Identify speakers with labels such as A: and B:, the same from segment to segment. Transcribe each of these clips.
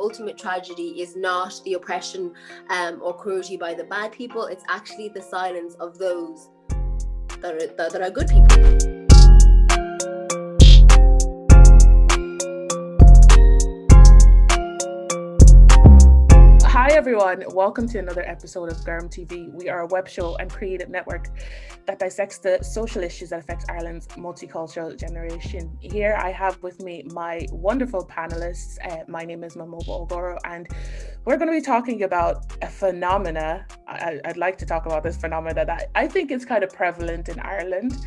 A: ultimate tragedy is not the oppression or cruelty by the bad people. It's actually the silence of those that are good people.
B: Hi everyone, welcome to another episode of Gorm TV. We are a web show and creative network that dissects the social issues that affect Ireland's multicultural generation. Here I have with me my wonderful panelists. My name is Mamobo, Ogoro, and we're going to be talking about a phenomena. I'd like to talk about this phenomena that I think is kind of prevalent in Ireland.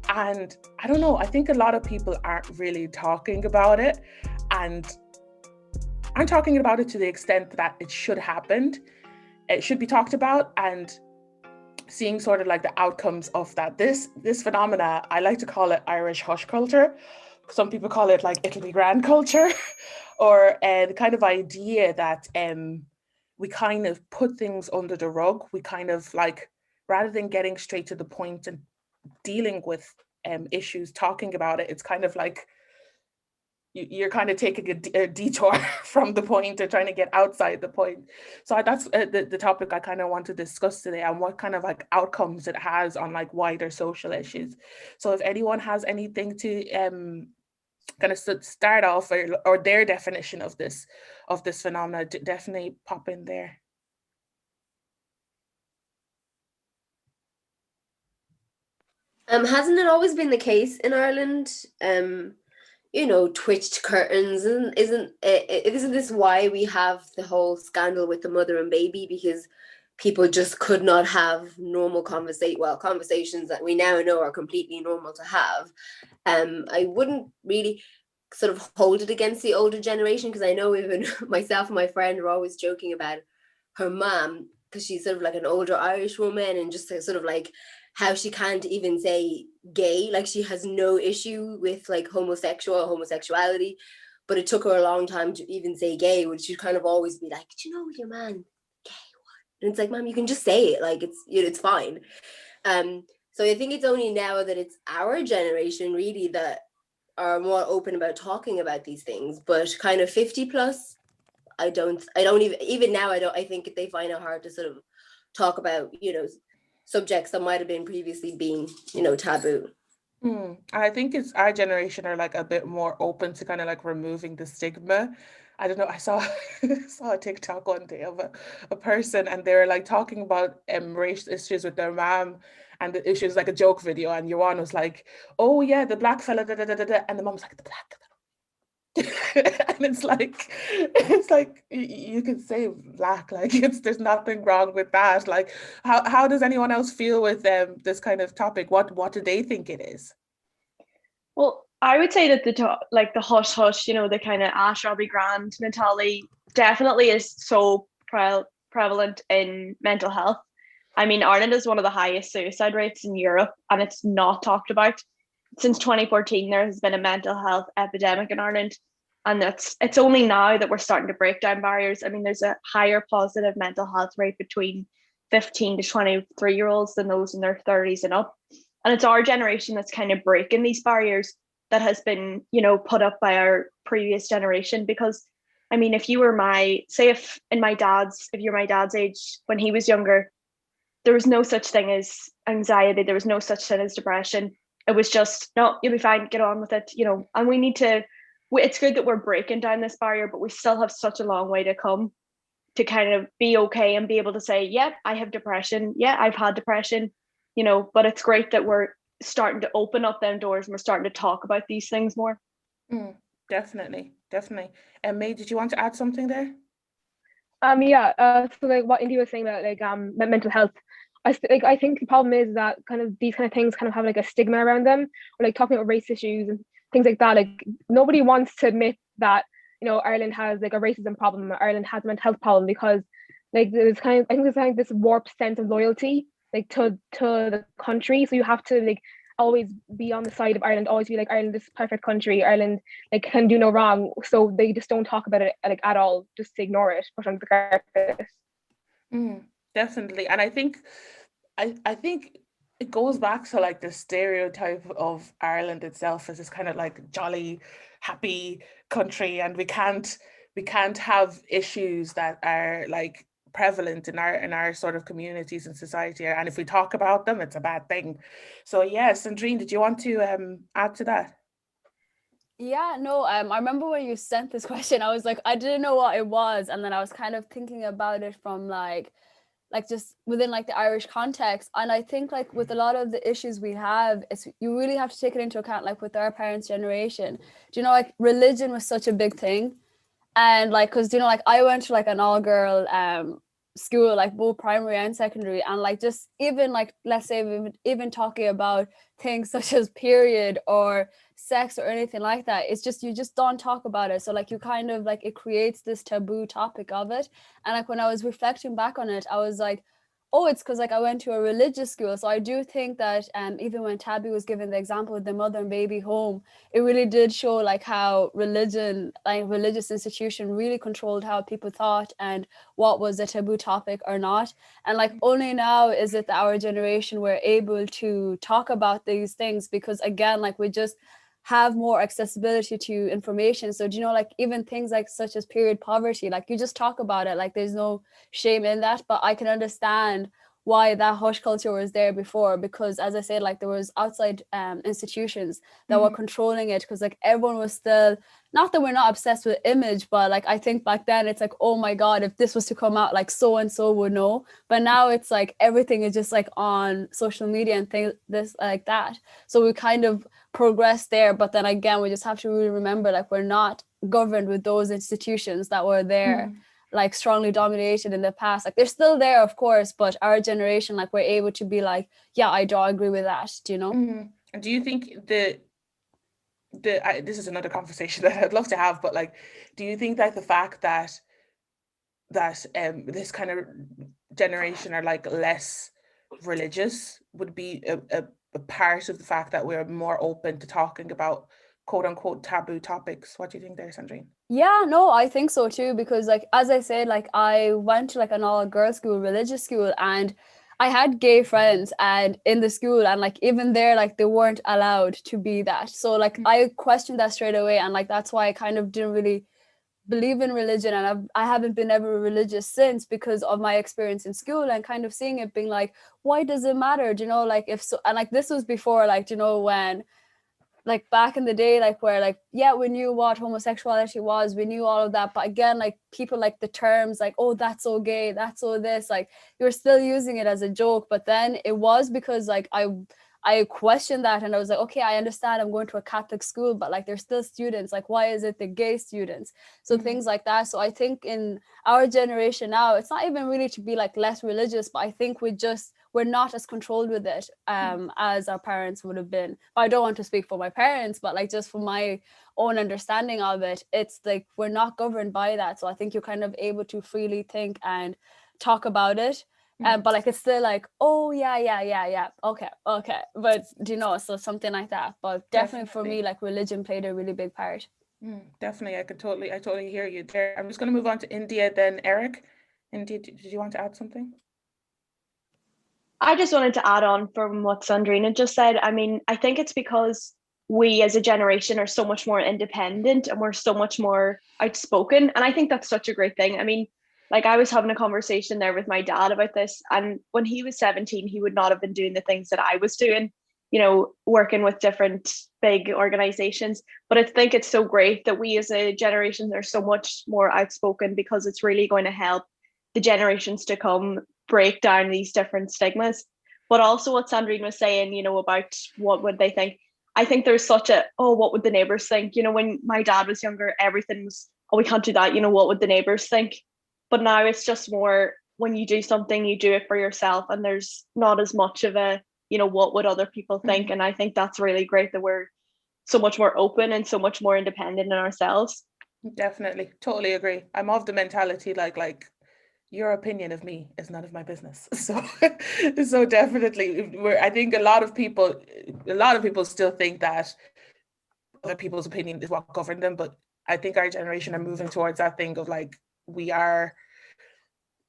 B: And I don't know, I think a lot of people aren't really talking about it. And I'm talking about it to the extent that it should happen. It should be talked about, and seeing sort of like the outcomes of that. This phenomena, I like to call it Irish hush culture. Some people call it like it'll be grand culture, or the kind of idea that we kind of put things under the rug. We kind of like, rather than getting straight to the point and dealing with issues, talking about it, it's kind of like you're kind of taking a detour from the point or trying to get outside the point. So that's the topic I kind of want to discuss today, and what kind of like outcomes it has on like wider social issues. So if anyone has anything to kind of start off, or their definition of this phenomena, definitely pop in there.
A: Hasn't it always been the case in Ireland? Twitched curtains, and isn't this why we have the whole scandal with the mother and baby? Because people just could not have normal conversations that we now know are completely normal to have. I wouldn't really sort of hold it against the older generation, because I know even myself and my friend are always joking about her mom, because she's sort of like an older Irish woman, and just sort of like how she can't even say gay, like she has no issue with like homosexuality, but it took her a long time to even say gay, which she'd kind of always be like, do you know your man gay? And it's like, mom, you can just say it, like it's fine. So I think it's only now that it's our generation really that are more open about talking about these things, but kind of 50 plus, I don't even now, I think they find it hard to sort of talk about, subjects that might have been previously being, taboo.
B: I think it's our generation are like a bit more open to kind of like removing the stigma. I don't know. I saw saw a TikTok one day of a person, and they were like talking about race issues with their mom, and the issues like a joke video, and your one was like, "Oh yeah, the black fella," da, da, da, da, da," and the mom's like, "The black." And it's like you can say black, like there's nothing wrong with that. Like how does anyone else feel with this kind of topic? What do they think it is?
C: Well, I would say that the hush hush, the kind of Ash Robbie Grand mentality definitely is so prevalent in mental health. I mean, Ireland is one of the highest suicide rates in Europe, and it's not talked about. Since 2014, there has been a mental health epidemic in Ireland, and it's only now that we're starting to break down barriers. I mean, there's a higher positive mental health rate between 15 to 23-year-olds than those in their 30s and up. And it's our generation that's kind of breaking these barriers that has been, put up by our previous generation. Because, I mean, if you're my dad's age, when he was younger, there was no such thing as anxiety. There was no such thing as depression. It was just, no, you'll be fine, get on with it, and we need to, it's good that we're breaking down this barrier, but we still have such a long way to come to kind of be okay and be able to say, yeah, I have depression. Yeah, I've had depression, but it's great that we're starting to open up them doors and we're starting to talk about these things more.
B: Definitely. And May, did you want to add something there?
D: So like what Indy was saying about like mental health, I think the problem is that kind of these kind of things kind of have like a stigma around them, or like talking about race issues and things like that. Like nobody wants to admit that Ireland has like a racism problem, or Ireland has a mental health problem, because like there's kind of this warped sense of loyalty like to the country. So you have to like always be on the side of Ireland, always be like, Ireland is a perfect country, Ireland like can do no wrong. So they just don't talk about it like at all, just ignore it, push on the carpet.
B: Definitely. And I think it goes back to like the stereotype of Ireland itself as this kind of like jolly, happy country, and we can't we can't have issues that are like prevalent in our sort of communities and society, and if we talk about them, it's a bad thing. So yes, Sandrine, did you want to add to that?
E: Yeah, no, I remember when you sent this question, I was like, I didn't know what it was, and then I was kind of thinking about it from like just within like the Irish context. And I think like with a lot of the issues we have, it's you really have to take it into account, like with our parents' generation. Do you know, like religion was such a big thing, and like because you know, like I went to like an all-girl school, like both primary and secondary, and like just even like let's say even talking about things such as period or sex or anything like that, it's just you just don't talk about it. So like you kind of like it creates this taboo topic of it. And like when I was reflecting back on it, I was like, oh, it's because like I went to a religious school. So I do think that even when Tabby was given the example of the mother and baby home, it really did show like how religion, like religious institution, really controlled how people thought and what was a taboo topic or not. And like only now is it that our generation we're able to talk about these things, because again, like we just have more accessibility to information. So do you know, like even things like such as period poverty, like you just talk about it, like there's no shame in that. But I can understand why that hush culture was there before, because as I said, like there was outside institutions that were controlling it, because like everyone was still, not that we're not obsessed with image, but like I think back then it's like, oh my god, if this was to come out, like so and so would know. But now it's like everything is just like on social media and things this like that. So we kind of progress there, but then again we just have to really remember, like we're not governed with those institutions that were there like strongly dominated in the past. Like they're still there, of course, but our generation, like we're able to be like, yeah, I don't agree with that, do you know?
B: And do you think this is another conversation that I'd love to have, but like, do you think that the fact that this kind of generation are like less religious would be a part of the fact that we're more open to talking about quote unquote taboo topics? What do you think there, Sandrine?
E: Yeah, no, I think so too, because like as I said, like I went to like an all-girls school, religious school, and I had gay friends and in the school, and like even there, like they weren't allowed to be that. So like I questioned that straight away, and like that's why I kind of didn't really believe in religion, and I haven't been ever religious since, because of my experience in school and kind of seeing it being like, why does it matter? Do you know, like if so, and like this was before, like, do you know, when like back in the day, like where like, yeah, we knew what homosexuality was, we knew all of that, but again, like people like the terms like, oh, that's so gay, that's so this, like you're still using it as a joke. But then it was because like I questioned that, and I was like, okay, I understand I'm going to a Catholic school, but like there's still students, like why is it the gay students? So things like that. So I think in our generation now, it's not even really to be like less religious, but I think we're not as controlled with it as our parents would have been. But I don't want to speak for my parents, but like just from my own understanding of it, it's like we're not governed by that. So I think you're kind of able to freely think and talk about it. But like it's still like, oh yeah, okay, but do you know, so something like that. But definitely for me, like religion played a really big part.
B: Definitely, I totally hear you there. I'm just going to move on to India then. Eric, India, did you want to add something?
C: I just wanted to add on from what Sandrine had just said. I mean, I think it's because we as a generation are so much more independent and we're so much more outspoken. And I think that's such a great thing. I mean, like I was having a conversation there with my dad about this. And when he was 17, he would not have been doing the things that I was doing, you know, working with different big organizations. But I think it's so great that we as a generation are so much more outspoken, because it's really going to help the generations to come break down these different stigmas. But also what Sandrine was saying, you know, about what would they think. I think there's such a, oh, what would the neighbors think? You know, when my dad was younger, everything was, oh, we can't do that. You know, what would the neighbors think? But now it's just more, when you do something, you do it for yourself, and there's not as much of a, you know, what would other people think? And I think that's really great that we're so much more open and so much more independent in ourselves.
B: Definitely, totally agree. I'm of the mentality like your opinion of me is none of my business. So definitely, I think a lot of people still think that other people's opinion is what governed them, but I think our generation are moving towards that thing of like, we are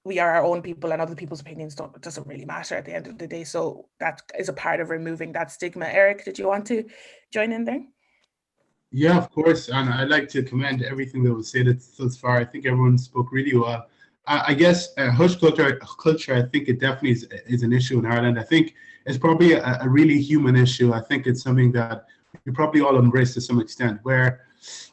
B: our own people, and other people's opinions doesn't really matter at the end of the day. So that is a part of removing that stigma. Eric, did you want to join in there?
F: Yeah, of course, and I'd like to commend everything that was said thus far. I think everyone spoke really well. I guess hush culture, I think it definitely is an issue in Ireland. I think it's probably a really human issue. I think it's something that we probably all embrace to some extent, where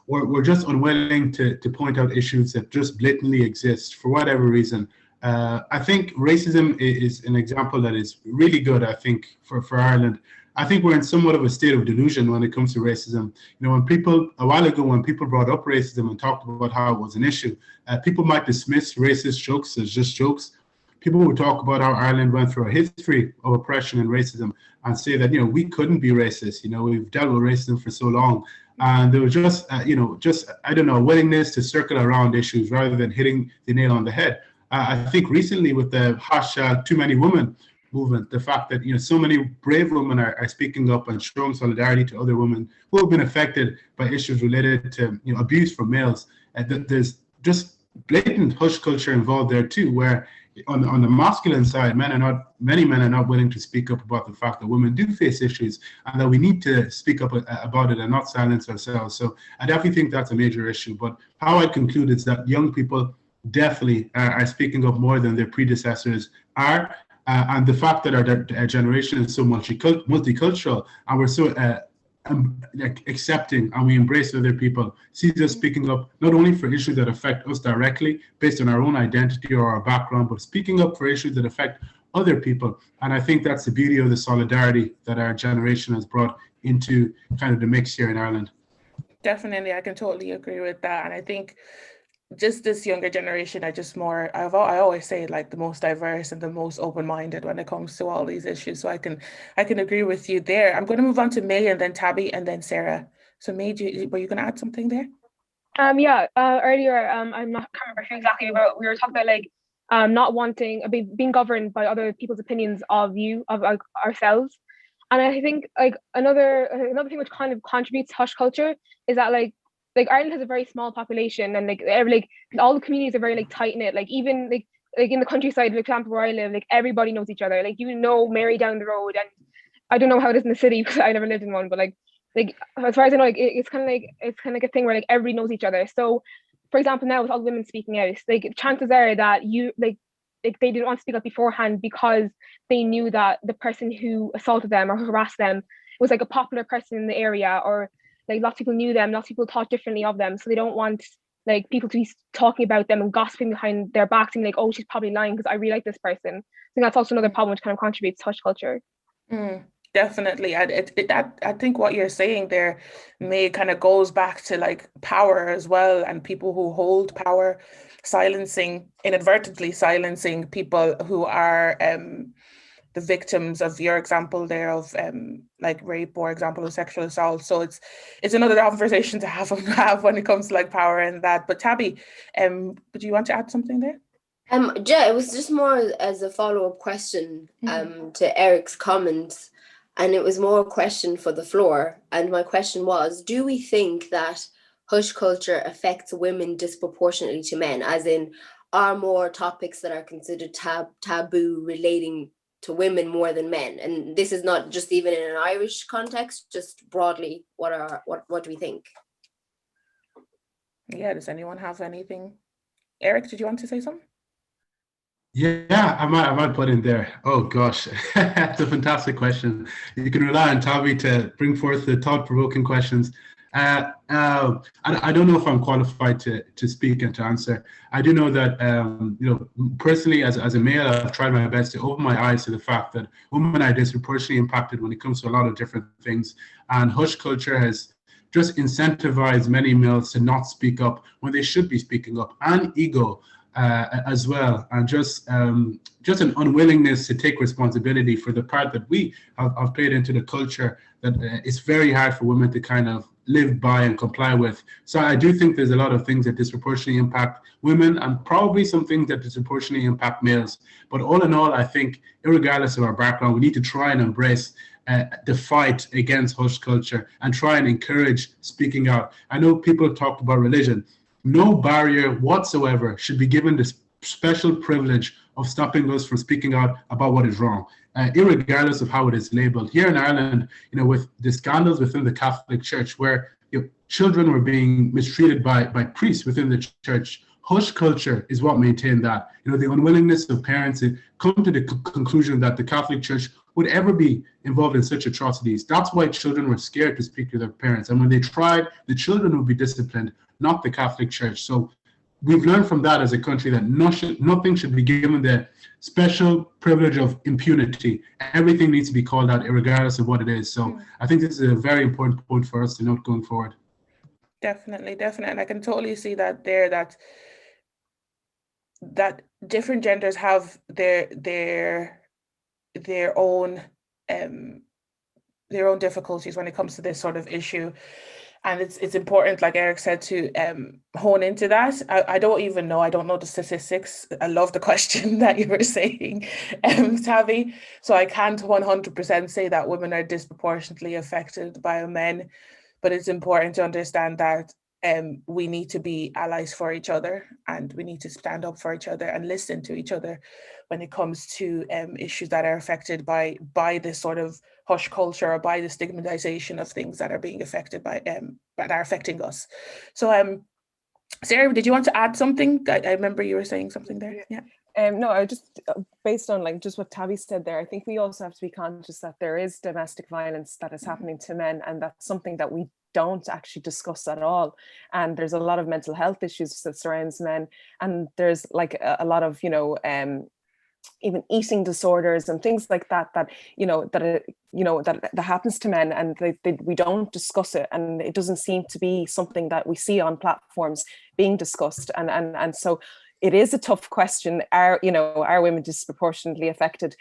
F: we're just unwilling to point out issues that just blatantly exist for whatever reason. I think racism is an example that is really good, I think, for Ireland. I think we're in somewhat of a state of delusion when it comes to racism. You know, a while ago, when people brought up racism and talked about how it was an issue, people might dismiss racist jokes as just jokes. People would talk about how Ireland went through a history of oppression and racism and say that, you know, we couldn't be racist. You know, we've dealt with racism for so long. And there was just, I don't know, a willingness to circle around issues rather than hitting the nail on the head. I think recently with the #Too Many Women movement, the fact that, you know, so many brave women are speaking up and showing solidarity to other women who have been affected by issues related to, you know, abuse from males. There's just blatant hush culture involved there too, where on the masculine side, many men are not willing to speak up about the fact that women do face issues and that we need to speak up about it and not silence ourselves. So I definitely think that's a major issue. But how I conclude is that young people definitely are speaking up more than their predecessors are. And the fact that our generation is so multicultural and we're so accepting and we embrace other people, sees us speaking up not only for issues that affect us directly based on our own identity or our background, but speaking up for issues that affect other people. And I think that's the beauty of the solidarity that our generation has brought into kind of the mix here in Ireland.
B: Definitely, I can totally agree with that. And I think just this younger generation are just more, I always say, like, the most diverse and the most open-minded when it comes to all these issues. So I can agree with you there. I'm going to move on to May and then Tabby and then Sarah. So May, were you going to add something there?
D: Earlier, I'm not, can't remember who exactly, but we were talking about like not wanting, being governed by other people's opinions of ourselves. And I think like another thing which kind of contributes to hush culture is that like Ireland has a very small population, and like all the communities are very like tight knit. Like even like in the countryside, for example, where I live, like everybody knows each other. Like, you know, Mary down the road, and I don't know how it is in the city because I never lived in one, but like as far as I know, like it's kind of like a thing where like everybody knows each other. So, for example, now with all the women speaking out, like chances are that they didn't want to speak up beforehand because they knew that the person who assaulted them or harassed them was like a popular person in the area, or like lots of people knew them, lots of people thought differently of them. So they don't want like people to be talking about them and gossiping behind their backs and like, oh, she's probably lying because I really like this person. I think that's also another problem which kind of contributes to hush culture.
B: Definitely. I think what you're saying there, May, kind of goes back to like power as well, and people who hold power inadvertently silencing people who are the victims of your example there of like rape or example of sexual assault. So it's another conversation to have when it comes to like power and that. But Tabby, would you want to add something there?
A: Yeah, it was just more as a follow-up question to Eric's comments, and it was more a question for the floor. And my question was, do we think that hush culture affects women disproportionately to men, as in are more topics that are considered taboo relating to women more than men? And this is not just even in an Irish context, just broadly, what do we think?
B: Yeah, does anyone have anything? Eric, did you want to say something?
F: Yeah, I might put in there. Oh gosh, that's a fantastic question. You can rely on Tabby to bring forth the thought-provoking questions. I don't know if I'm qualified to speak and to answer. I do know that personally as a male, I've tried my best to open my eyes to the fact that women are disproportionately impacted when it comes to a lot of different things, and hush culture has just incentivized many males to not speak up when they should be speaking up, and ego as well, and just an unwillingness to take responsibility for the part that we have played into the culture that it's very hard for women to kind of live by and comply with. So I do think there's a lot of things that disproportionately impact women, and probably some things that disproportionately impact males. But all in all, I think regardless of our background, we need to try and embrace the fight against hush culture and try and encourage speaking out. I know people talked about religion. No barrier whatsoever should be given the special privilege of stopping us from speaking out about what is wrong, irregardless of how it is labeled. Here in Ireland, with the scandals within the Catholic Church, where children were being mistreated by priests within the church. Hush culture is what maintained that. The unwillingness of parents to come to the conclusion that the Catholic Church would ever be involved in such atrocities. That's why children were scared to speak to their parents. And when they tried, the children would be disciplined, not the Catholic Church. So we've learned from that as a country that nothing should be given the special privilege of impunity. Everything needs to be called out, regardless of what it is. So I think this is a very important point for us to note going forward.
B: Definitely. And I can totally see that there, that different genders have their own difficulties when it comes to this sort of issue. And it's important, like Eric said, to hone into that. I don't even know. I don't know the statistics. I love the question that you were saying, Tavi. So I can't 100% say that women are disproportionately affected by men, but it's important to understand that we need to be allies for each other, and we need to stand up for each other and listen to each other when it comes to issues that are affected by this sort of hush culture, or by the stigmatization of things that are being affected by that are affecting us. So Sarah, did you want to add something? I remember you were saying something there. Yeah.
G: No, I just based on just what Tavi said there, I think we also have to be conscious that there is domestic violence that is happening to men, and that's something that we don't actually discuss at all. And there's a lot of mental health issues that surrounds men, and there's like a lot of even eating disorders and things like that that happens to men, and we don't discuss it, and it doesn't seem to be something that we see on platforms being discussed, and so it is a tough question. Are women disproportionately affected?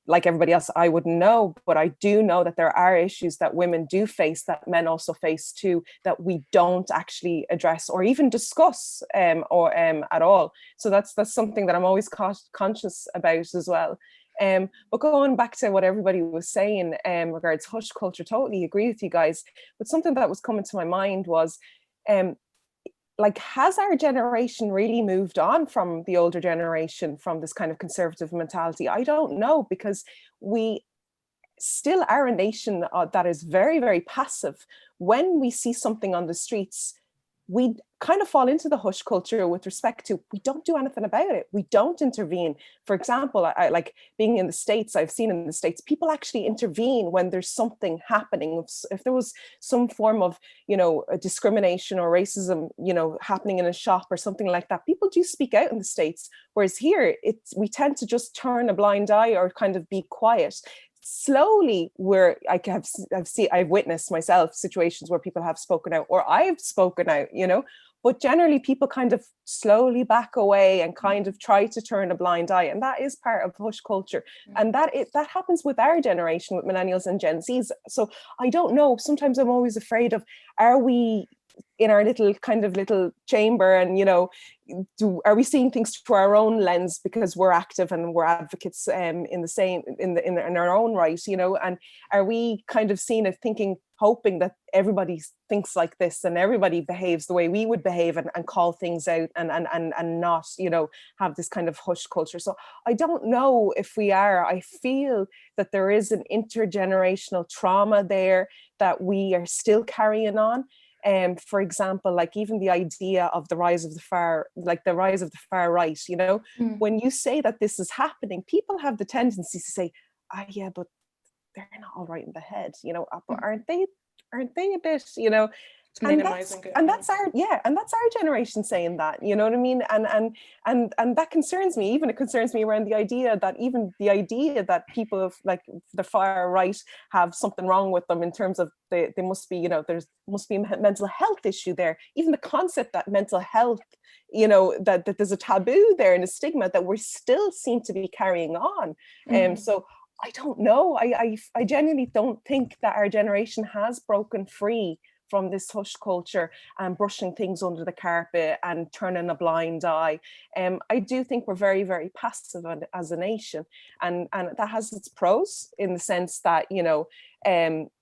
G: Like everybody else, I wouldn't know, but I do know that there are issues that women do face that men also face too, that we don't actually address or even discuss at all. So that's something that I'm always conscious about as well. But going back to what everybody was saying regards hush culture, totally agree with you guys. But something that was coming to my mind was, has our generation really moved on from the older generation, from this kind of conservative mentality? I don't know, because we still are a nation that is very, very passive. When we see something on the streets, we kind of fall into the hush culture with respect to, we don't do anything about it. We don't intervene. For example, I like being in the States, I've seen in the States, people actually intervene when there's something happening. If there was some form of, discrimination or racism, happening in a shop or something like that, people do speak out in the States. Whereas here, we tend to just turn a blind eye or kind of be quiet. Slowly, I've witnessed myself situations where people have spoken out, or I've spoken out, but generally people kind of slowly back away and kind of try to turn a blind eye, and that is part of hush culture. And that happens with our generation, with millennials and Gen Zs. So I don't know, sometimes I'm always afraid of, are we in our little chamber, and are we seeing things through our own lens because we're active and we're advocates in our own right, and are we kind of seeing it, hoping that everybody thinks like this and everybody behaves the way we would behave and call things out and not have this kind of hush culture? So I don't know if we are. I feel that there is an intergenerational trauma there that we are still carrying on. For example, like even the idea of the rise of the far right, when you say that this is happening, people have the tendency to say, yeah, but they're not all right in the head, but aren't they a bit, and that's our generation saying that, you know what I mean? And that concerns me. Even it concerns me around the idea that people of like the far right have something wrong with them in terms of they must be, there must be a mental health issue there. Even the concept that mental health, that there's a taboo there and a stigma that we still seem to be carrying on. So I don't know. I genuinely don't think that our generation has broken free from this hush culture and brushing things under the carpet and turning a blind eye. I do think we're very, very passive as a nation, and that has its pros in the sense that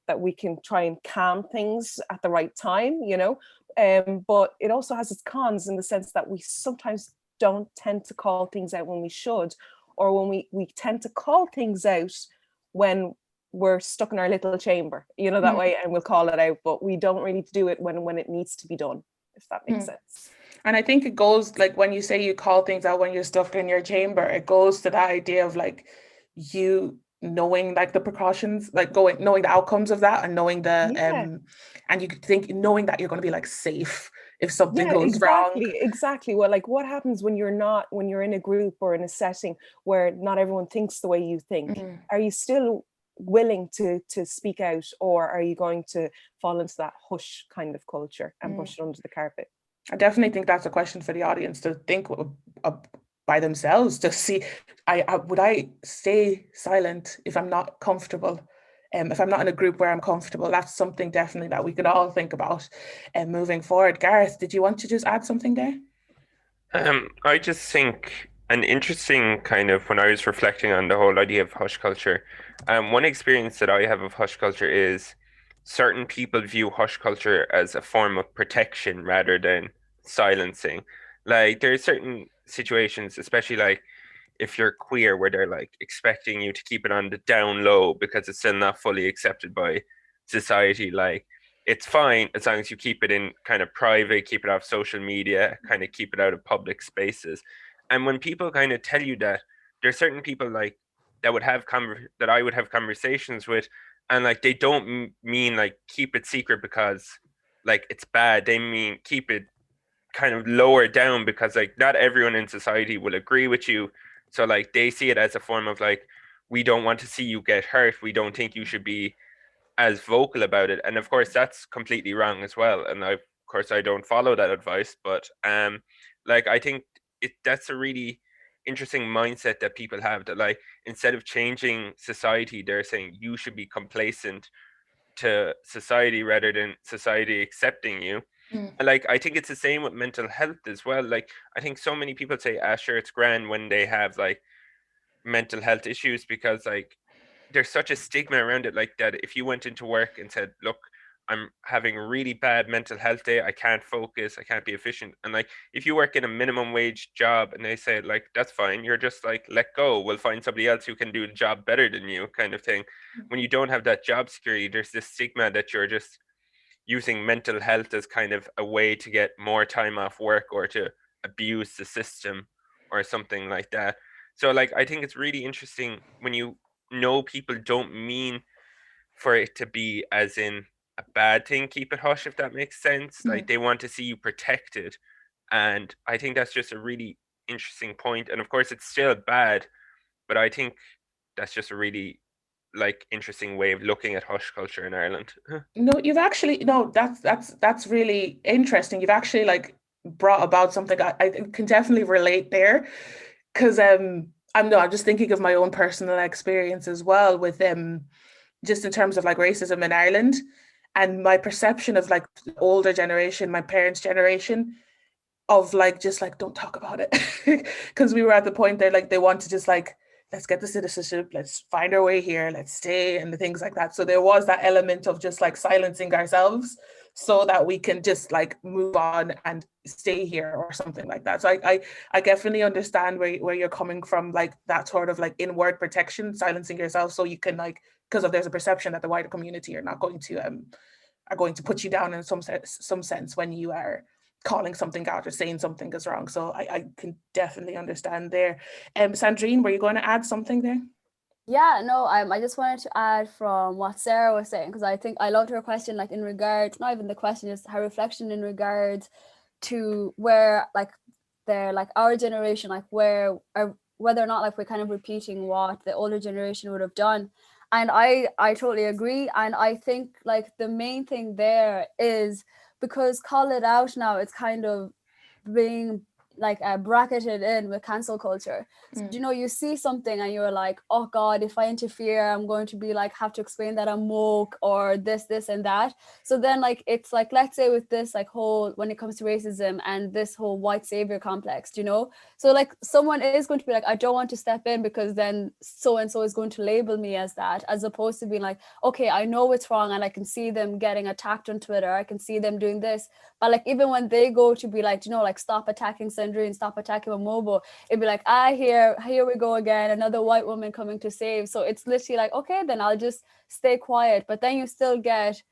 G: that we can try and calm things at the right time, but it also has its cons in the sense that we sometimes don't tend to call things out when we should, or when we tend to call things out when we're stuck in our little chamber, you know, that way, and we'll call it out, but we don't really do it when it needs to be done, if that makes sense.
B: And I think it goes, like, when you say you call things out when you're stuck in your chamber, it goes to that idea of like you knowing like the precautions, like knowing the outcomes of that, and knowing the and you could think knowing that you're going to be like safe if something goes wrong.
G: Exactly. Well, like, what happens when you're in a group or in a setting where not everyone thinks the way you think? Are you still willing to speak out, or are you going to fall into that hush kind of culture and push it under the carpet?
B: I definitely think that's a question for the audience to think by themselves, to see, would I stay silent if I'm not comfortable? If I'm not in a group where I'm comfortable? That's something definitely that we could all think about moving forward. Gareth, did you want to just add something there?
H: I just think an interesting kind of, when I was reflecting on the whole idea of hush culture, one experience that I have of hush culture is certain people view hush culture as a form of protection rather than silencing. Like, there are certain situations, especially like if you're queer, where they're like expecting you to keep it on the down low because it's still not fully accepted by society. Like, it's fine as long as you keep it in kind of private, keep it off social media, kind of keep it out of public spaces. And when people kind of tell you that, there's certain people like that I would have conversations with, and like they don't mean like keep it secret because like it's bad. They mean keep it kind of lower down because like not everyone in society will agree with you. So like they see it as a form of like, we don't want to see you get hurt. We don't think you should be as vocal about it. And of course that's completely wrong as well. And of course I don't follow that advice, but like I think that's a really interesting mindset that people have, that like instead of changing society, they're saying you should be complacent to society rather than society accepting you. Like, I think it's the same with mental health as well. Like, I think so many people say, sure, it's grand when they have like mental health issues, because like there's such a stigma around it. Like, that if you went into work and said, look, I'm having a really bad mental health day, I can't focus, I can't be efficient. And like, if you work in a minimum wage job and they say like, that's fine, you're just like, let go, we'll find somebody else who can do the job better than you, kind of thing. When you don't have that job security, there's this stigma that you're just using mental health as kind of a way to get more time off work or to abuse the system or something like that. So like, I think it's really interesting when you know people don't mean for it to be as in a bad thing, keep it hush, if that makes sense. Like, they want to see you protected. And I think that's just a really interesting point. And of course it's still bad, but I think that's just a really like interesting way of looking at hush culture in Ireland.
B: That's really interesting. You've actually like brought about something I can definitely relate there, because I'm just thinking of my own personal experience as well with just in terms of like racism in Ireland, and my perception of like the older generation, my parents' generation, of like just like don't talk about it, because we were at the point there like they want to just like, let's get the citizenship, let's find our way here, let's stay, and the things like that. So there was that element of just like silencing ourselves so that we can just like move on and stay here or something like that. So I definitely understand where you're coming from, like that sort of like inward protection, silencing yourself so you can like, because there's a perception that the wider community are not going to put you down in some sense when you are calling something out or saying something is wrong. So I can definitely understand there. Sandrine, were you going to add something there?
E: Yeah, no, I just wanted to add from what Sarah was saying, because I think I loved her question, like in regard, not even the question, just her reflection in regards to where like they're like our generation, like whether or not like we're kind of repeating what the older generation would have done. And I totally agree. And I think like the main thing there is, because call it out now, it's kind of being like bracketed in with cancel culture. So, you know, you see something and you're like, oh God, if I interfere, I'm going to be like, have to explain that I'm woke or this and that. So then like, it's like, let's say with this like whole, when it comes to racism and this whole white savior complex, you know, so like someone is going to be like, I don't want to step in because then so-and-so is going to label me as that, as opposed to being like, okay, I know it's wrong and I can see them getting attacked on Twitter, I can see them doing this, but like even when they go to be like, you know, like stop attacking Sandrine, stop attacking Mamobo, it'd be like, here we go again, another white woman coming to save. So it's literally like, okay, then I'll just stay quiet. But then you still get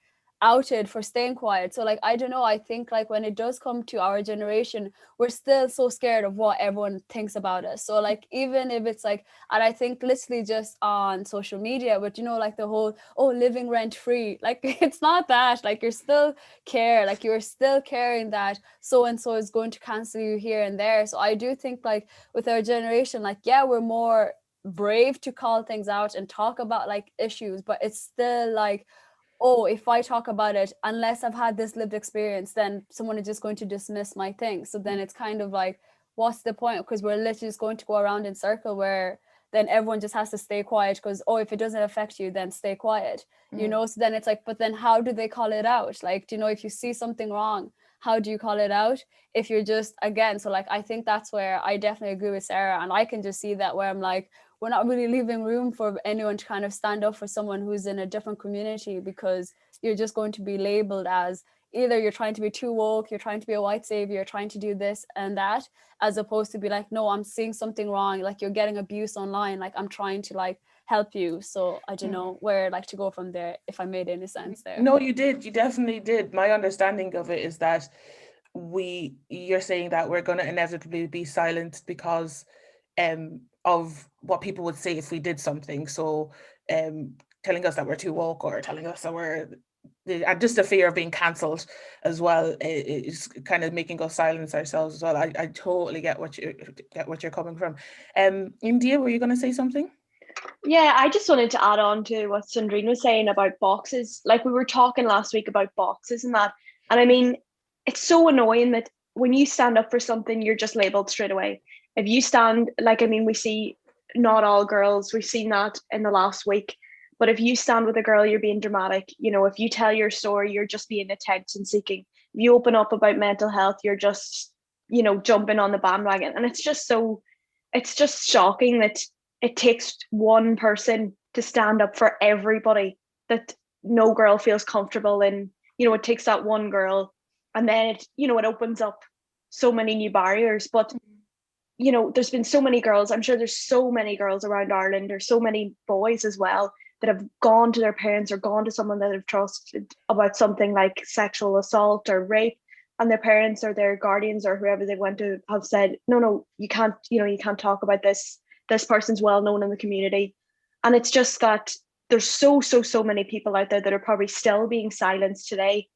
E: outed for staying quiet. So like, I don't know, I think like when it does come to our generation, we're still so scared of what everyone thinks about us. So like, even if it's like, and I think literally just on social media, but you know, like the whole, oh, living rent free, like it's not that, like you're still you're still caring that so and so is going to cancel you here and there. So I do think like with our generation, like, yeah, we're more brave to call things out and talk about like issues, but it's still like, oh, if I talk about it, unless I've had this lived experience, then someone is just going to dismiss my thing. So then it's kind of like, what's the point? Because we're literally just going to go around in circle where then everyone just has to stay quiet because, oh, if it doesn't affect you, then stay quiet, you know? So then it's like, but then how do they call it out? Like, do you know, if you see something wrong, how do you call it out? If you're just, again, so like, I think that's where I definitely agree with Sarah. And I can just see that where I'm like, we're not really leaving room for anyone to kind of stand up for someone who's in a different community, because you're just going to be labeled as either you're trying to be too woke, you're trying to be a white savior, you're trying to do this and that, as opposed to be like, no, I'm seeing something wrong, like you're getting abuse online, like I'm trying to like help you. So I don't know where like to go from there, if I made any sense there.
B: No, you did. You definitely did. My understanding of it is that you're saying that we're going to inevitably be silent because of what people would say if we did something. So telling us that we're too woke, or telling us that we're, and just the fear of being cancelled as well is kind of making us silence ourselves as well. I totally get what you're coming from. India, were you going to say something?
C: Yeah, I just wanted to add on to what Sandrine was saying about boxes. Like, we were talking last week about boxes and that. And I mean, it's so annoying that when you stand up for something, you're just labeled straight away. If you stand, like, I mean, we see not all girls, we've seen that in the last week. But if you stand with a girl, you're being dramatic. You know, if you tell your story, you're just being attention seeking. If you open up about mental health, you're just, you know, jumping on the bandwagon. And it's just shocking that it takes one person to stand up for everybody, that no girl feels comfortable in. You know, it takes that one girl, and then it, you know, it opens up so many new barriers. But you know, there's been so many girls, I'm sure there's so many girls around Ireland, there's so many boys as well, that have gone to their parents or gone to someone that they've trusted about something like sexual assault or rape, and their parents or their guardians or whoever they went to have said, no, you can't, you know, you can't talk about this. This person's well known in the community. And it's just that there's so many people out there that are probably still being silenced today.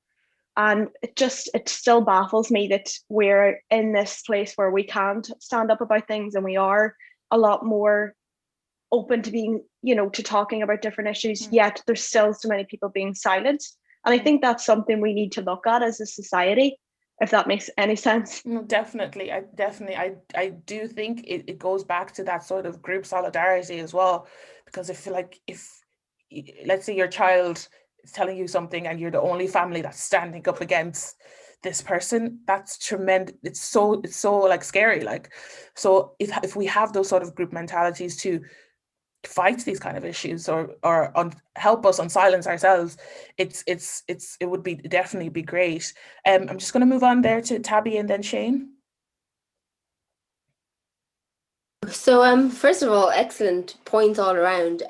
C: And it still baffles me that we're in this place where we can't stand up about things, and we are a lot more open to being, you know, to talking about different issues, yet there's still so many people being silenced. And I think that's something we need to look at as a society, if that makes any sense.
B: No, definitely. I do think it goes back to that sort of group solidarity as well, because if let's say your child is telling you something and you're the only family that's standing up against this person, that's tremendous. It's so like scary. Like, so if we have those sort of group mentalities to fight these kind of issues or help us silence ourselves, it would be definitely be great. I'm just going to move on there to Tabby and then Shane.
A: So first of all, excellent points all around.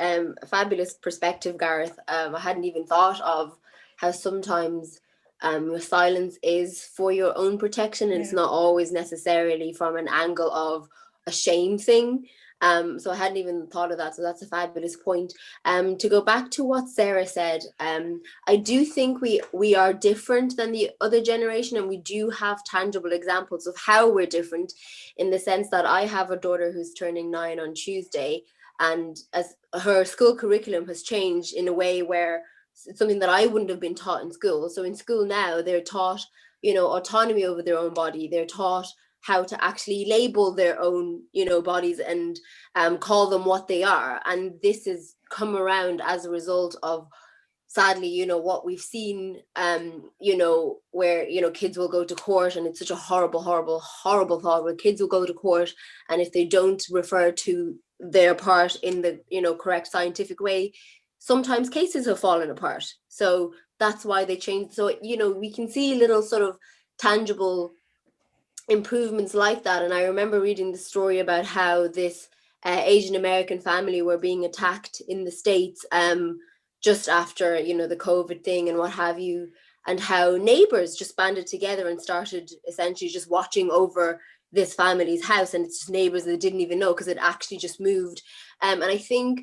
A: Fabulous perspective, Gareth. I hadn't even thought of how sometimes your silence is for your own protection, and it's not always necessarily from an angle of a shame thing. So I hadn't even thought of that. So that's a fabulous point. To go back to what Sarah said, I do think we are different than the other generation, and we do have tangible examples of how we're different, in the sense that I have a daughter who's turning 9 on Tuesday, and as her school curriculum has changed in a way where it's something that I wouldn't have been taught in school. So in school now, they're taught, you know, autonomy over their own body. They're taught how to actually label their own, you know, bodies and call them what they are. And this has come around as a result of, sadly, you know, what we've seen, you know, where, you know, kids will go to court, and it's such a horrible thought, where kids will go to court, and if they don't refer to their part in the, you know, correct scientific way, sometimes cases have fallen apart. So that's why they changed. So, you know, we can see little sort of tangible improvements like that. And I remember reading the story about how this Asian American family were being attacked in the States just after, you know, the COVID thing and what have you, and how neighbors just banded together and started essentially just watching over this family's house, and it's just neighbors that didn't even know because it actually just moved. And I think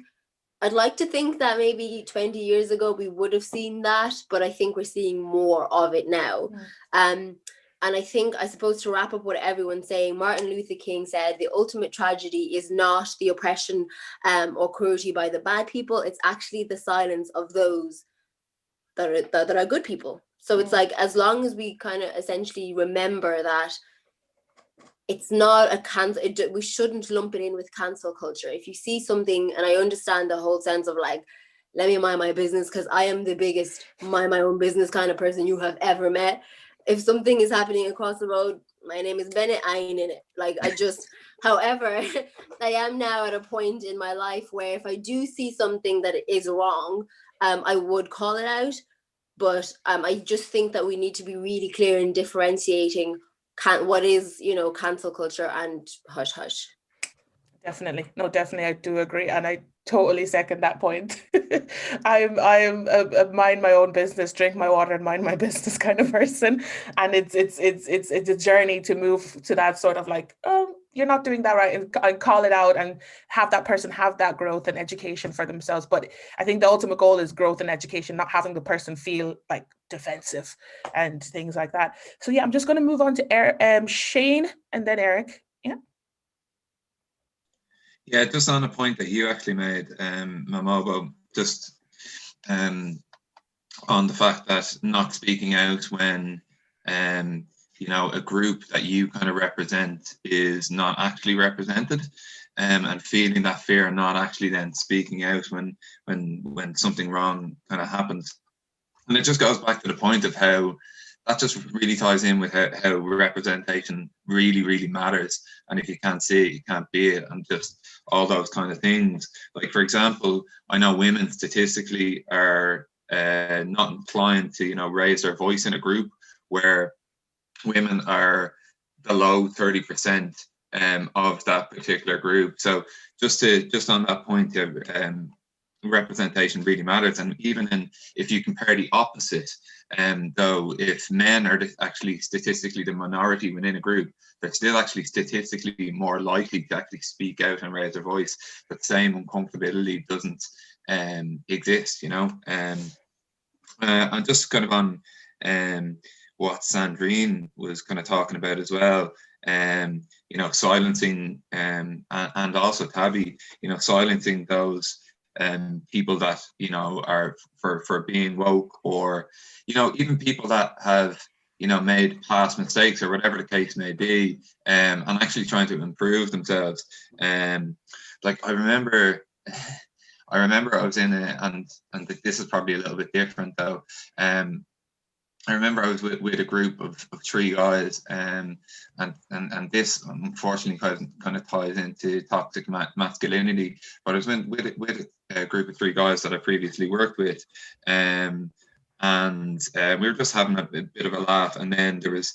A: I'd like to think that maybe 20 years ago we would have seen that, but I think we're seeing more of it now. And I think, I suppose, to wrap up what everyone's saying, Martin Luther King said the ultimate tragedy is not the oppression or cruelty by the bad people. It's actually the silence of those that are good people. So it's like, as long as we kind of essentially remember that it's not a cancel, we shouldn't lump it in with cancel culture. If you see something, and I understand the whole sense of like, let me mind my business, because I am the biggest mind my own business kind of person you have ever met. If something is happening across the road, my name is Bennett, I ain't in it. Like, I just, however, I am now at a point in my life where if I do see something that is wrong, I would call it out. But I just think that we need to be really clear in differentiating what is, you know, cancel culture and hush hush.
B: Definitely. No, definitely. I do agree. And I totally second that point. I'm a mind my own business, drink my water and mind my business kind of person. And it's a journey to move to that sort of like, oh, you're not doing that right, and call it out and have that person have that growth and education for themselves. But I think the ultimate goal is growth and education, not having the person feel like defensive and things like that. So yeah, I'm just going to move on to Shane and then Eric. Yeah.
I: Yeah, just on a point that you actually made, Mamobo, just on the fact that not speaking out when, you know, a group that you kind of represent is not actually represented, and feeling that fear and not actually then speaking out when something wrong kind of happens. And it just goes back to the point of how that just really ties in with how representation really, really matters. And if you can't see it, you can't be it, and just all those kind of things. Like, for example, I know women statistically are not inclined to, you know, raise their voice in a group where women are below 30% of that particular group. So just on that point, representation really matters. And even if you compare the opposite, though, if men are actually statistically the minority within a group, they're still actually statistically more likely to actually speak out and raise their voice. But same uncomfortability doesn't exist, you know. And just kind of on what Sandrine was kind of talking about as well, you know, silencing and also taboo, you know, silencing those people that, you know, are for being woke, or, you know, even people that have, you know, made past mistakes or whatever the case may be, and actually trying to improve themselves. Like I remember I was in and this is probably a little bit different though. I remember I was with a group of 3 guys, and this unfortunately kind of ties into toxic masculinity. But I was with a group of 3 guys that I previously worked with, and we were just having a bit of a laugh, and then there was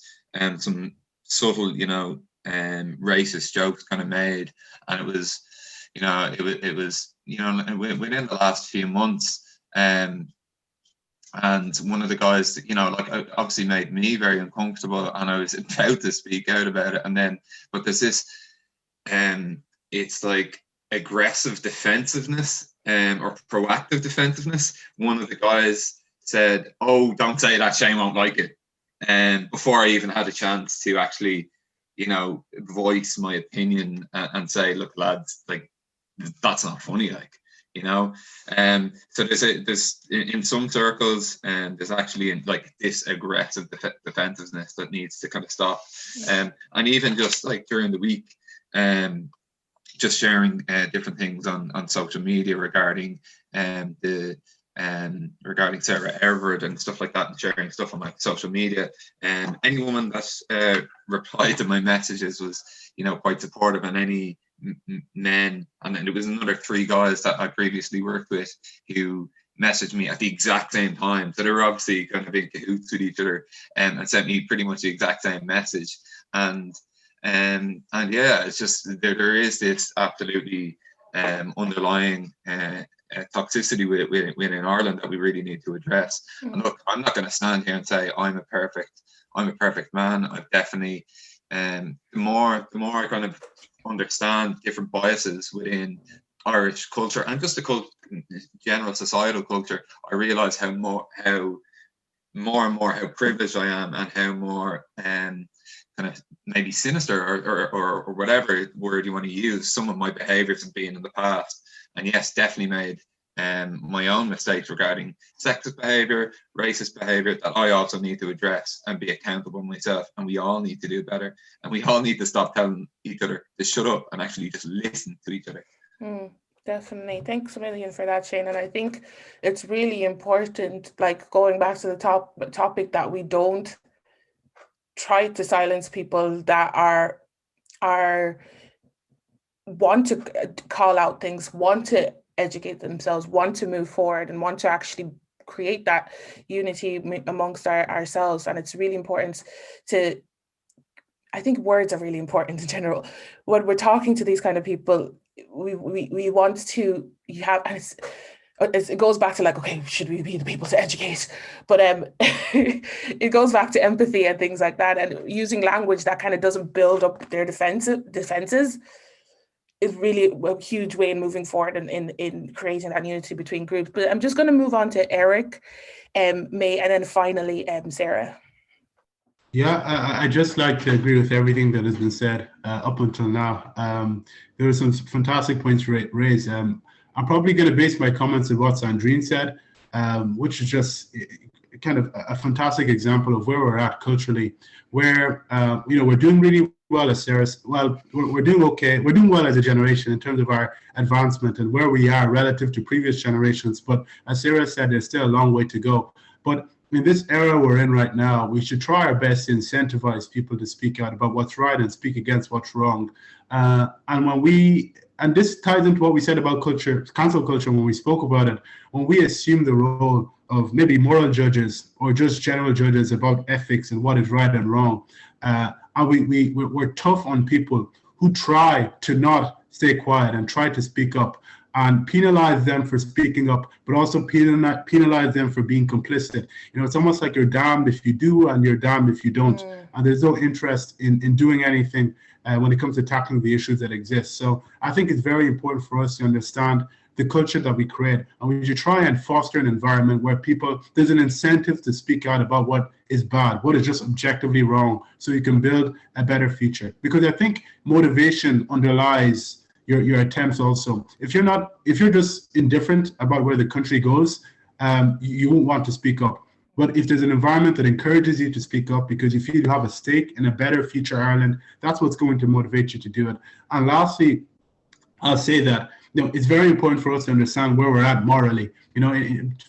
I: some subtle, you know, racist jokes kind of made, and it was, you know, it was, you know, within the last few months, and one of the guys, you know, like obviously made me very uncomfortable, and I was about to speak out about it, and then, but there's this, it's like aggressive defensiveness, or proactive defensiveness. One of the guys said, "Oh, don't say that, Shane won't like it," and before I even had a chance to actually, you know, voice my opinion and say, "Look, lads, like that's not funny," like. You know, so there's in some circles, there's actually like this aggressive defensiveness that needs to kind of stop, and even just like during the week, just sharing different things on social media regarding regarding Sarah Everett and stuff like that, and sharing stuff on my social media. And any woman that replied to my messages was, you know, quite supportive, and any men, and then there was another 3 guys that I previously worked with who messaged me at the exact same time, so they were obviously kind of in cahoots with each other, and sent me pretty much the exact same message. and yeah, it's just there is this absolutely underlying toxicity within Ireland that we really need to address. And look, I'm not going to stand here and say I'm a perfect man. I've definitely the more I kind of understand different biases within Irish culture and just the general societal culture, I realize how more and more how privileged I am, and how more kind of maybe sinister or whatever word you want to use some of my behaviors have been in the past. And yes, definitely made my own mistakes regarding sexist behavior, racist behavior that I also need to address and be accountable myself. And we all need to do better. And we all need to stop telling each other to shut up and actually just listen to each other.
B: Definitely. Thanks a million for that, Shane. And I think it's really important, like going back to the topic, that we don't try to silence people that want to call out things, want to educate themselves, want to move forward, and want to actually create that unity amongst ourselves. And it's really important I think words are really important in general. When we're talking to these kind of people, we want to have, and it goes back to like, okay, should we be the people to educate? But it goes back to empathy and things like that, and using language that kind of doesn't build up their defenses is really a huge way in moving forward in creating that unity between groups. But I'm just going to move on to Eric, May, and then finally Sarah.
F: Yeah, I just like to agree with everything that has been said up until now. There were some fantastic points raised. I'm probably going to base my comments on what Sandrine said, which is just kind of a fantastic example of where we're at culturally, where we're doing really well, as Sarah. Well, we're doing okay. We're doing well as a generation in terms of our advancement and where we are relative to previous generations. But as Sarah said, there's still a long way to go. But in this era we're in right now, we should try our best to incentivize people to speak out about what's right and speak against what's wrong. And this ties into what we said about culture, cancel culture, when we spoke about it, when we assume the role of maybe moral judges or just general judges about ethics and what is right and wrong. And we're tough on people who try to not stay quiet and try to speak up, and penalize them for speaking up, but also penalize them for being complicit. It's almost like you're damned if you do and you're damned if you don't. And there's no interest in doing anything when it comes to tackling the issues that exist. So I think it's very important for us to understand the culture that we create, and we should try and foster an environment where there's an incentive to speak out about what is bad, what is just objectively wrong, so you can build a better future. Because I think motivation underlies your attempts also. If you're just indifferent about where the country goes, you won't want to speak up. But if there's an environment that encourages you to speak up because you feel you have a stake in a better future Ireland, that's what's going to motivate you to do it. And lastly, I'll say that it's very important for us to understand where we're at morally.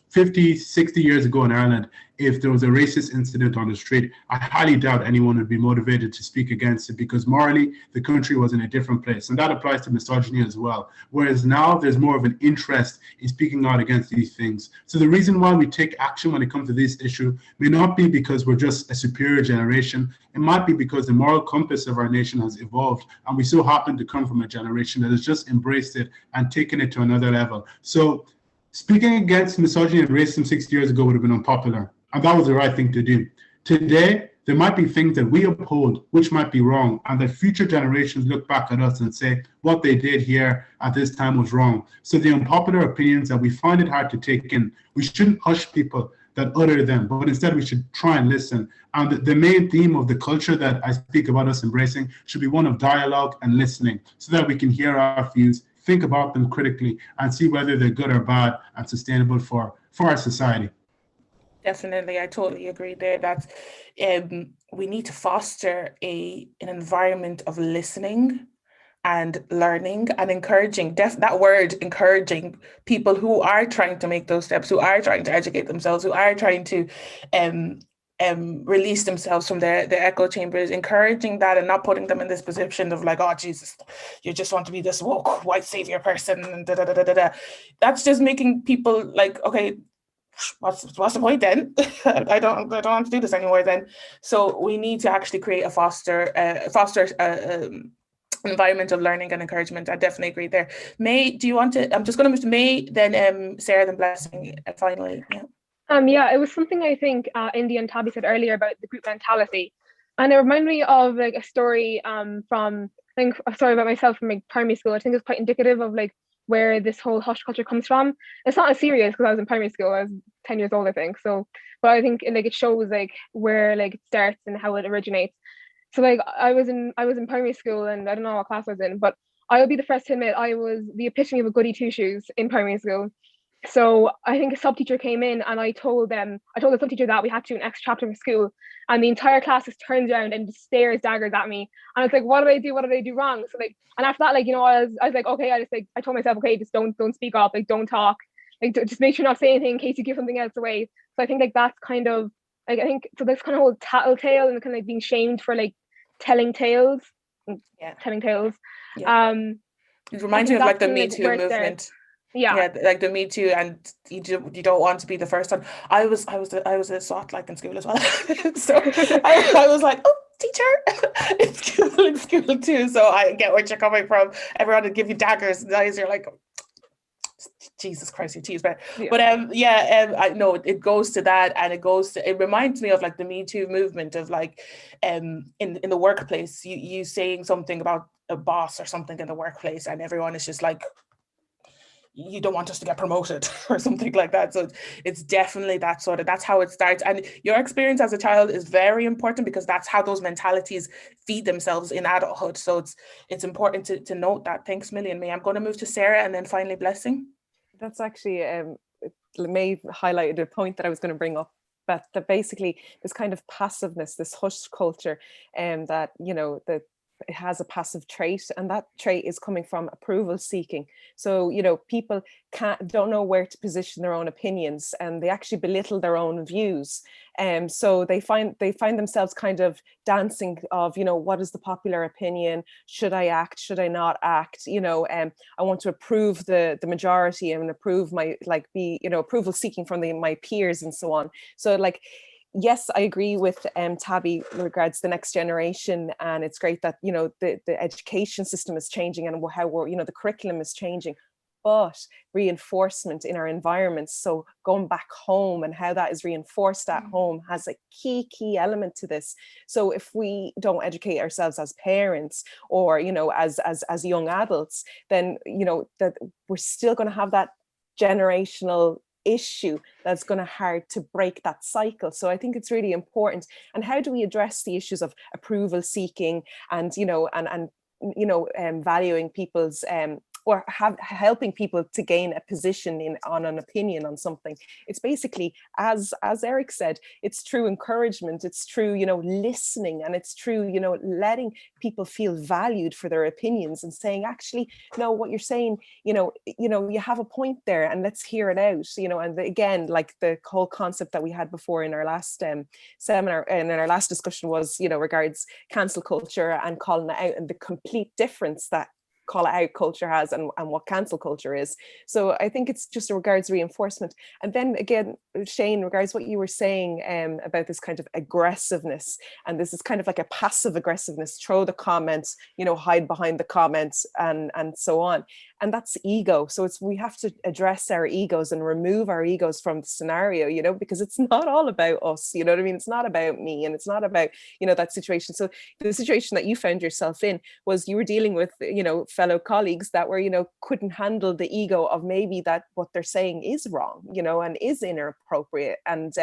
F: 50, 60 years ago in Ireland, if there was a racist incident on the street, I highly doubt anyone would be motivated to speak against it, because morally the country was in a different place. And that applies to misogyny as well. Whereas now there's more of an interest in speaking out against these things. So the reason why we take action when it comes to this issue may not be because we're just a superior generation. It might be because the moral compass of our nation has evolved, and we so happen to come from a generation that has just embraced it and taken it to another level. So speaking against misogyny and racism 60 years ago would have been unpopular, and that was the right thing to do. Today, there might be things that we uphold which might be wrong, and that future generations look back at us and say, what they did here at this time was wrong. So the unpopular opinions that we find it hard to take in, we shouldn't hush people that utter them, but instead we should try and listen. And the main theme of the culture that I speak about us embracing should be one of dialogue and listening, so that we can hear our views, think about them critically, and see whether they're good or bad and sustainable for our society.
B: Definitely, I totally agree there that we need to foster an environment of listening and learning and encouraging, that word, encouraging people who are trying to make those steps, who are trying to educate themselves, who are trying to release themselves from their echo chambers, encouraging that and not putting them in this position of like, oh Jesus, you just want to be this woke white savior person and da da da da da. That's just making people like, okay, what's the point then? I don't want to do this anymore then. So we need to actually create a foster environment of learning and encouragement. I definitely agree there. May, do you want to? I'm just going to move to May, then Sarah, then Blessing, finally. Yeah.
D: Yeah, it was something I think Indy and Tabby said earlier about the group mentality, and it reminded me of like a story from, I think, a story about myself from like primary school. I think it's quite indicative of like where this whole hush culture comes from. It's not as serious because I was in primary school. I was 10 years old, I think. So, but I think like it shows like where like it starts and how it originates. So like I was in primary school, and I don't know what class I was in, but I will be the first to admit I was the epitome of a goody two shoes in primary school. So I think a sub teacher came in, and I told the sub teacher that we had to do an extra chapter for school, and the entire class just turns around and just stares daggers at me, and it's like, what did I do? What did I do wrong? So like, and after that, like, you know, I was like, okay, I told myself, okay, just don't speak up, like don't talk, like just make sure not to say anything in case you give something else away. So I think like that's kind of like, I think so this kind of whole tattletale and kind of like being shamed for like telling tales.
B: Yeah.
D: It
B: reminds me of like the Me Too movement.
D: Yeah,
B: like the Me Too, and you don't want to be the first one. I was a SWAT like in school as well. So I was like, oh, teacher in school too. So I get where you're coming from. Everyone would give you daggers, and eyes, you're like, Jesus Christ, you tease, but I know it goes to that, and it reminds me of like the Me Too movement of like in the workplace, you saying something about a boss or something in the workplace, and everyone is just like, you don't want us to get promoted or something like that. So it's definitely that's how it starts. And your experience as a child is very important, because that's how those mentalities feed themselves in adulthood. So it's important to note that. Thanks million, May. I'm going to move to Sarah, and then finally Blessing.
G: That's actually, May highlighted a point that I was going to bring up, but that basically this kind of passiveness, this hush culture, and that, you know, that it has a passive trait, and that trait is coming from approval seeking. So, you know, people don't know where to position their own opinions, and they actually belittle their own views. So they find themselves kind of dancing of, you know, what is the popular opinion? Should I act? Should I not act? You know, I want to approve the majority and approve my, like, be, you know, approval seeking from my peers and so on. So like, yes, I agree with Tabby regards the next generation, and it's great that, you know, the education system is changing, and how we're, you know, the curriculum is changing, but reinforcement in our environments, so going back home and how that is reinforced at home has a key element to this. So if we don't educate ourselves as parents, or, you know, as young adults, then, you know, that we're still going to have that generational issue that's going to hard to break that cycle. So I think it's really important. And how do we address the issues of approval seeking, and, you know, and you know, valuing people's or helping people to gain a position on an opinion on something? It's basically, as Eric said, it's through encouragement, it's through, you know, listening, and it's through, you know, letting people feel valued for their opinions, and saying, actually, no, what you're saying, you know, you have a point there, and let's hear it out, you know. And again, like the whole concept that we had before in our last seminar, and in our last discussion, was, you know, regards cancel culture and calling it out, and the complete difference that call it out culture has and what cancel culture is. So I think it's just regards reinforcement. And then again, Shane, regards what you were saying about this kind of aggressiveness, and this is kind of like a passive aggressiveness, throw the comments, you know, hide behind the comments, and so on. And that's ego. So we have to address our egos and remove our egos from the scenario, you know, because it's not all about us, you know what I mean? It's not about me, and it's not about, you know, that situation. So the situation that you found yourself in was you were dealing with, you know, fellow colleagues that were, you know, couldn't handle the ego of maybe that what they're saying is wrong, you know, and is inappropriate, and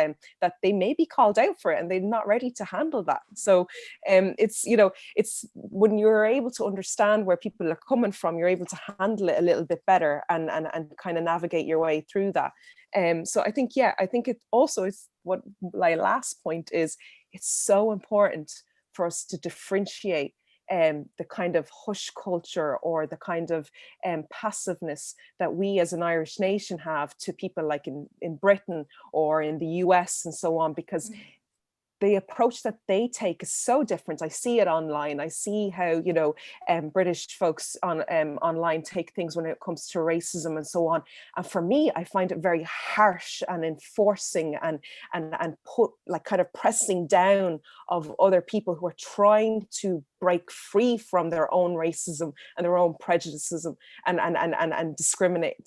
G: that they may be called out for it, and they're not ready to handle that. So it's, you know, it's when you're able to understand where people are coming from, you're able to handle it a little bit better, and kind of navigate your way through that. So I think, yeah, I think it also is what my last point is, it's so important for us to differentiate the kind of hush culture, or the kind of passiveness that we as an Irish nation have to people like in Britain or in the US and so on, because the approach that they take is so different. I see it online. I see how, you know, British folks on online take things when it comes to racism and so on. And for me, I find it very harsh and enforcing and put, like, kind of pressing down of other people who are trying to break free from their own racism and their own prejudices and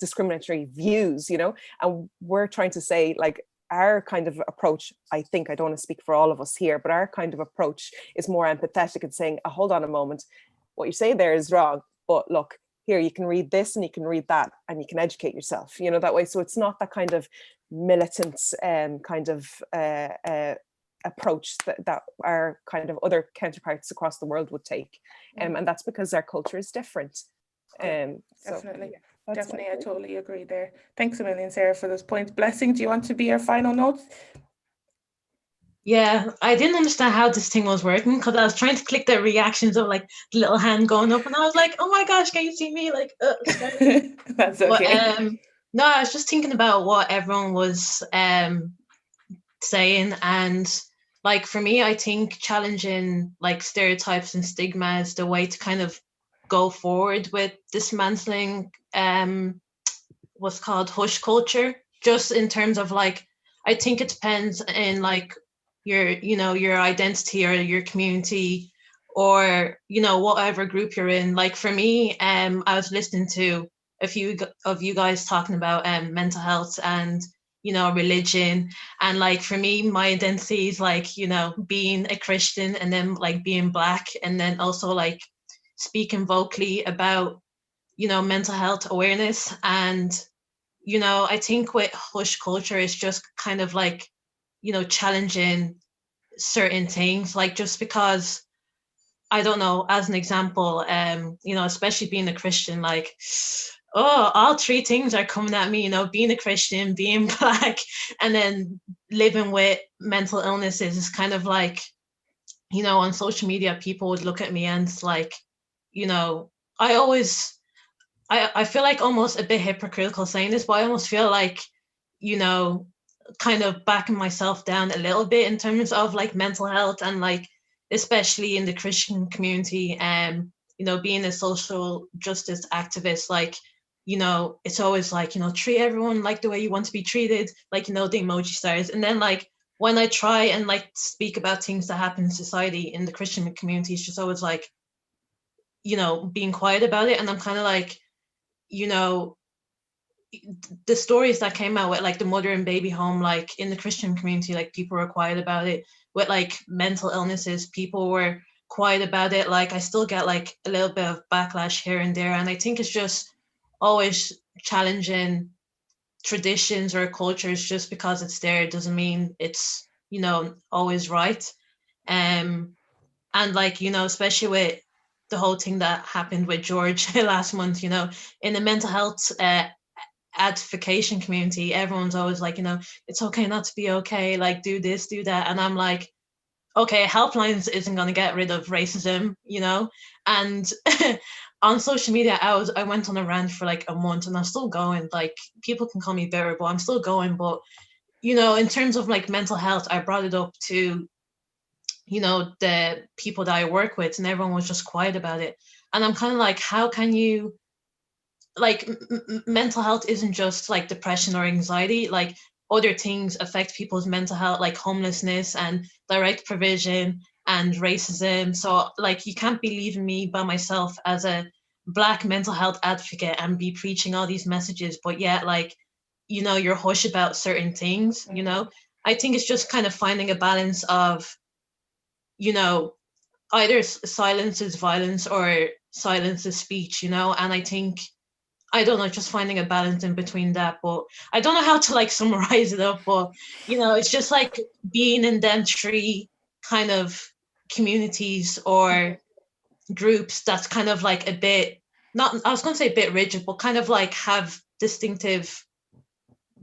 G: discriminatory views, you know. And we're trying to say, like, our kind of approach, I think, I don't want to speak for all of us here, but our kind of approach is more empathetic and saying, oh, hold on a moment, what you say there is wrong, but look, here, you can read this and you can read that and you can educate yourself, you know, that way. So it's not that kind of militant kind of approach that our kind of other counterparts across the world would take. And that's because our culture is different.
B: Definitely.
G: So,
B: Definitely, I totally agree there. Thanks a million, Sarah, for those points. Blessing, do you want to be our final notes?
J: Yeah, I didn't understand how this thing was working because I was trying to click the reactions of like the little hand going up, and I was like, oh my gosh, can you see me? Like,
B: that's okay.
J: But, no, I was just thinking about what everyone was saying, and like for me, I think challenging like stereotypes and stigma is the way to kind of go forward with dismantling what's called hush culture, just in terms of like, I think it depends in like your identity or your community or, you know, whatever group you're in. Like for me, I was listening to a few of you guys talking about mental health and, you know, religion. And like for me, my identity is like, you know, being a Christian and then like being Black, and then also like speaking vocally about, you know, mental health awareness. And, you know, I think with hush culture is just kind of like, you know, challenging certain things, like just because, I don't know, as an example, you know, especially being a Christian, like, oh, all three things are coming at me, you know, being a Christian, being Black, and then living with mental illnesses is kind of like, you know, on social media, people would look at me and it's like, you know, I feel like almost a bit hypocritical saying this, but I almost feel like, you know, kind of backing myself down a little bit in terms of like mental health and like, especially in the Christian community, you know, being a social justice activist, like, you know, it's always like, you know, treat everyone like the way you want to be treated, like, you know, the emoji stars. And then like, when I try and like speak about things that happen in society in the Christian community, it's just always like, you know, being quiet about it. And I'm kind of like, you know, the stories that came out with like the mother and baby home, like in the Christian community, like people were quiet about it. With like mental illnesses, people were quiet about it. Like I still get like a little bit of backlash here and there. And I think it's just always challenging traditions or cultures. Just because it's there doesn't mean it's, you know, always right. And like, you know, especially with the whole thing that happened with George last month, you know, in the mental health advocation community, everyone's always like, you know, it's okay not to be okay, like do this, do that. And I'm like, okay, helplines isn't going to get rid of racism, you know. And on social media, I went on a rant for like a month, and I'm still going. Like people can call me bitter, but I'm still going. But, you know, in terms of like mental health, I brought it up to, you know, the people that I work with, and everyone was just quiet about it. And I'm kind of like, how can you, like, mental health isn't just like depression or anxiety, like other things affect people's mental health, like homelessness and direct provision and racism. So like, you can't be leaving me by myself as a Black mental health advocate and be preaching all these messages, but yet like, you know, you're hush about certain things, you know. I think it's just kind of finding a balance of, you know, either silence is violence or silence is speech, you know. And I think, I don't know, just finding a balance in between that. But I don't know how to like summarize it up, but, you know, it's just like being in them three kind of communities or groups that's kind of like a bit, not, I was going to say a bit rigid, but kind of like have distinctive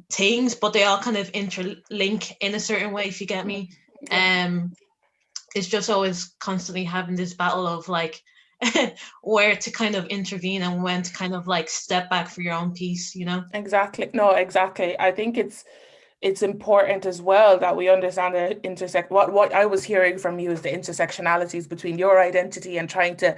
J: things, but they all kind of interlink in a certain way, if you get me. It's just always constantly having this battle of like where to kind of intervene and when to kind of like step back for your own peace, you know.
B: Exactly. No, exactly. I think it's it's important as well that we understand the what I was hearing from you is the intersectionalities between your identity and trying to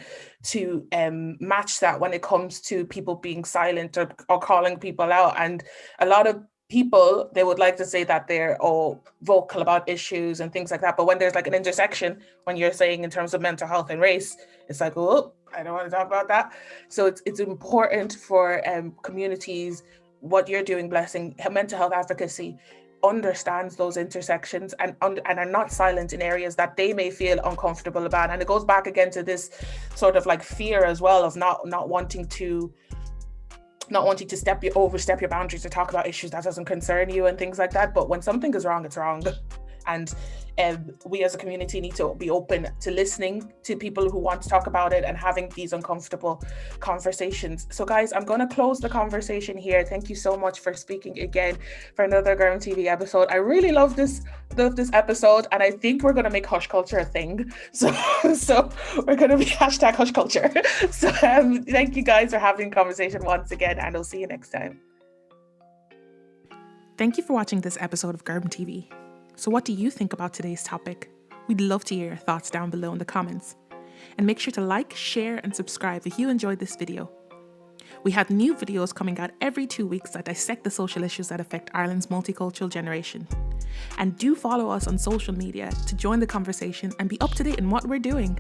B: match that when it comes to people being silent or calling people out. And a lot of people, they would like to say that they're all vocal about issues and things like that, but when there's like an intersection, when you're saying in terms of mental health and race, it's like, oh, I don't want to talk about that. So it's important for communities, what you're doing, Blessing, mental health advocacy, understands those intersections and are not silent in areas that they may feel uncomfortable about. And it goes back again to this sort of like fear as well of not wanting to overstep your boundaries to talk about issues that doesn't concern you and things like that. But when something is wrong, it's wrong. And we as a community need to be open to listening to people who want to talk about it and having these uncomfortable conversations. So guys, I'm going to close the conversation here. Thank you so much for speaking again for another Gorm TV episode. I really love this episode, and I think we're going to make hush culture a thing. So we're going to be hashtag hush culture. So thank you guys for having a conversation once again, and I'll see you next time. Thank you for watching this episode of Gorm TV. So what do you think about today's topic? We'd love to hear your thoughts down below in the comments. And make sure to like, share and subscribe if you enjoyed this video. We have new videos coming out every 2 weeks that dissect the social issues that affect Ireland's multicultural generation. And do follow us on social media to join the conversation and be up to date in what we're doing.